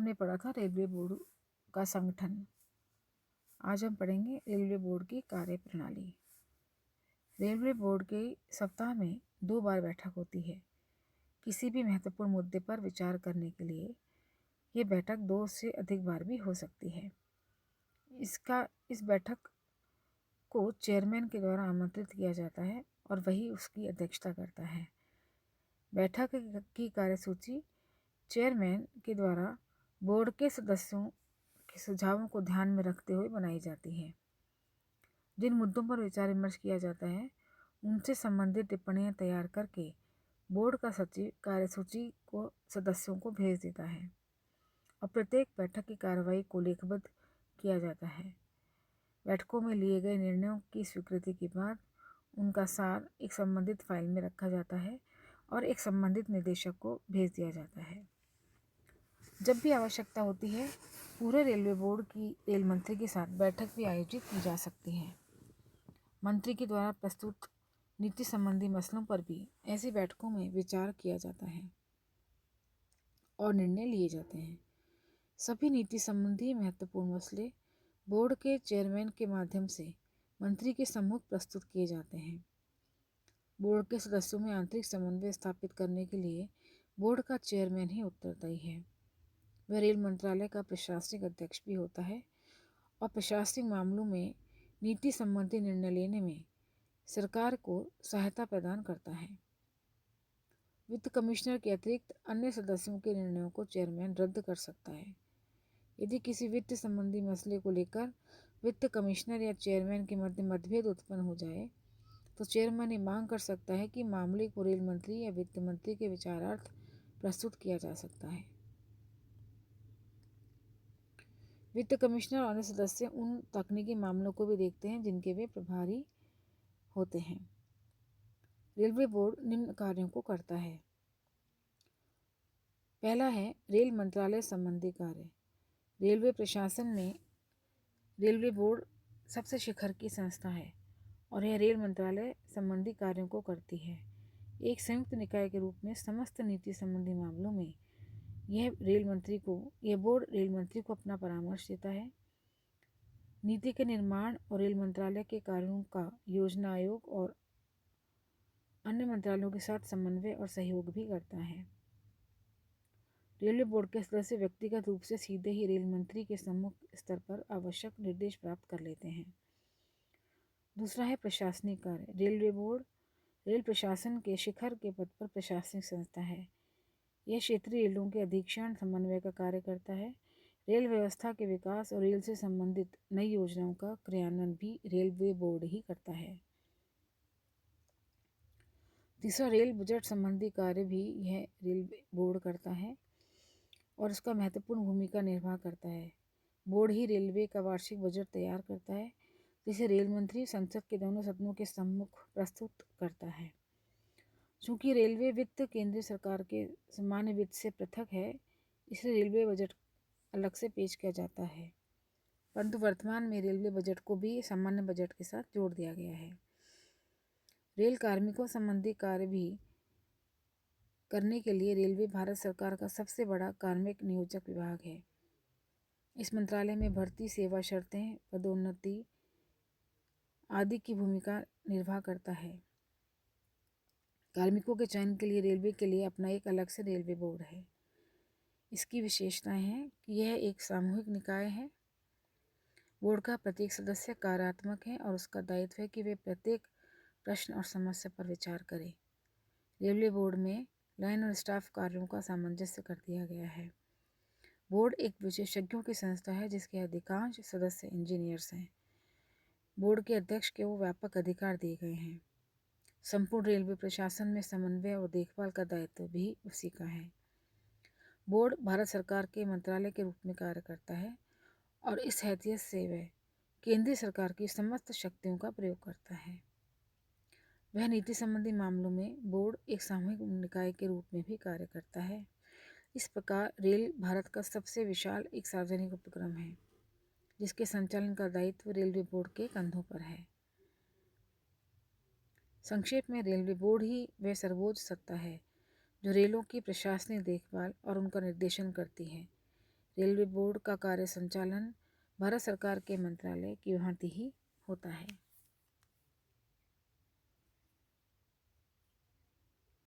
हमने पढ़ा था रेलवे बोर्ड का संगठन। आज हम पढ़ेंगे रेलवे बोर्ड की कार्य प्रणाली। रेलवे बोर्ड के सप्ताह में 2 बार बैठक होती है। किसी भी महत्वपूर्ण मुद्दे पर विचार करने के लिए ये बैठक 2 से अधिक बार भी हो सकती है। इस बैठक को चेयरमैन के द्वारा आमंत्रित किया जाता है और वही उसकी अध्यक्षता करता है। बैठक की कार्यसूची चेयरमैन के द्वारा बोर्ड के सदस्यों के सुझावों को ध्यान में रखते हुए बनाई जाती है। जिन मुद्दों पर विचार विमर्श किया जाता है उनसे संबंधित टिप्पणियां तैयार करके बोर्ड का सचिव कार्यसूची को सदस्यों को भेज देता है और प्रत्येक बैठक की कार्रवाई को लेखबद्ध किया जाता है। बैठकों में लिए गए निर्णयों की स्वीकृति के बाद उनका सार एक संबंधित फाइल में रखा जाता है और एक संबंधित निदेशक को भेज दिया जाता है। जब भी आवश्यकता होती है पूरे रेलवे बोर्ड की रेल मंत्री के साथ बैठक भी आयोजित की जा सकती है। मंत्री के द्वारा प्रस्तुत नीति संबंधी मसलों पर भी ऐसी बैठकों में विचार किया जाता है और निर्णय लिए जाते हैं। सभी नीति संबंधी महत्वपूर्ण मसले बोर्ड के चेयरमैन के माध्यम से मंत्री के सम्मुख प्रस्तुत किए जाते हैं। बोर्ड के सदस्यों में आंतरिक समन्वय स्थापित करने के लिए बोर्ड का चेयरमैन ही उत्तरदायी है। वह रेल मंत्रालय का प्रशासनिक अध्यक्ष भी होता है और प्रशासनिक मामलों में नीति संबंधी निर्णय लेने में सरकार को सहायता प्रदान करता है। वित्त कमिश्नर के अतिरिक्त अन्य सदस्यों के निर्णयों को चेयरमैन रद्द कर सकता है। यदि किसी वित्त संबंधी मसले को लेकर वित्त कमिश्नर या चेयरमैन के मध्य मतभेद उत्पन्न हो जाए तो चेयरमैन ये मांग कर सकता है कि मामले को रेल मंत्री या वित्त मंत्री के विचारार्थ प्रस्तुत किया जा सकता है। वित्त कमिश्नर और अन्य सदस्य उन तकनीकी मामलों को भी देखते हैं जिनके वे प्रभारी होते हैं। रेलवे बोर्ड निम्न कार्यों को करता है। पहला है रेल मंत्रालय संबंधी कार्य। रेलवे प्रशासन में रेलवे बोर्ड सबसे शिखर की संस्था है और यह रेल मंत्रालय संबंधी कार्यों को करती है। एक संयुक्त निकाय के रूप में समस्त नीति संबंधी मामलों में यह बोर्ड रेल मंत्री को अपना परामर्श देता है। नीति के निर्माण और रेल मंत्रालय के कार्यों का योजना आयोग और अन्य मंत्रालयों के साथ समन्वय और सहयोग भी करता है। रेलवे बोर्ड के सदस्य व्यक्तिगत रूप से सीधे ही रेल मंत्री के सम्मुख स्तर पर आवश्यक निर्देश प्राप्त कर लेते हैं। दूसरा है प्रशासनिक कार्य। रेलवे बोर्ड रेल प्रशासन के शिखर के पद पर प्रशासनिक संस्था है। यह क्षेत्रीय रेलों के अधीक्षण समन्वय का कार्य करता है। रेल व्यवस्था के विकास और रेल से संबंधित नई योजनाओं का क्रियान्वयन भी रेलवे बोर्ड ही करता है। तीसरा रेल बजट संबंधी कार्य भी यह रेलवे बोर्ड करता है और इसका महत्वपूर्ण भूमिका निर्वाह करता है। बोर्ड ही रेलवे का वार्षिक बजट तैयार करता है जिसे रेल मंत्री संसद के दोनों सदनों के सम्मुख प्रस्तुत करता है। चूँकि रेलवे वित्त केंद्रीय सरकार के सामान्य वित्त से पृथक है इसलिए रेलवे बजट अलग से पेश किया जाता है, परंतु वर्तमान में रेलवे बजट को भी सामान्य बजट के साथ जोड़ दिया गया है। रेल कार्मिकों संबंधी कार्य भी करने के लिए रेलवे भारत सरकार का सबसे बड़ा कार्मिक नियोजक विभाग है। इस मंत्रालय में भर्ती, सेवा शर्तें, पदोन्नति आदि की भूमिका निर्वाह करता है। कार्मिकों के चयन के लिए रेलवे के लिए अपना एक अलग से रेलवे बोर्ड है। इसकी विशेषताएं हैं कि यह एक सामूहिक निकाय है। बोर्ड का प्रत्येक सदस्य कार्यात्मक है और उसका दायित्व है कि वे प्रत्येक प्रश्न और समस्या पर विचार करें। रेलवे बोर्ड में लाइन और स्टाफ कार्यों का सामंजस्य कर दिया गया है। बोर्ड एक विशेषज्ञों की संस्था है जिसके अधिकांश सदस्य इंजीनियर्स हैं। बोर्ड के अध्यक्ष को व्यापक अधिकार दिए गए हैं। संपूर्ण रेलवे प्रशासन में समन्वय और देखभाल का दायित्व भी उसी का है। बोर्ड भारत सरकार के मंत्रालय के रूप में कार्य करता है और इस हैसियत से वह केंद्रीय सरकार की समस्त शक्तियों का प्रयोग करता है। वह नीति संबंधी मामलों में बोर्ड एक सामूहिक निकाय के रूप में भी कार्य करता है। इस प्रकार रेल भारत का सबसे विशाल एक सार्वजनिक उपक्रम है जिसके संचालन का दायित्व रेलवे बोर्ड के कंधों पर है। संक्षेप में रेलवे बोर्ड ही वह सर्वोच्च सत्ता है जो रेलों की प्रशासनिक देखभाल और उनका निर्देशन करती है। रेलवे बोर्ड का कार्य संचालन भारत सरकार के मंत्रालय की भांति ही होता है।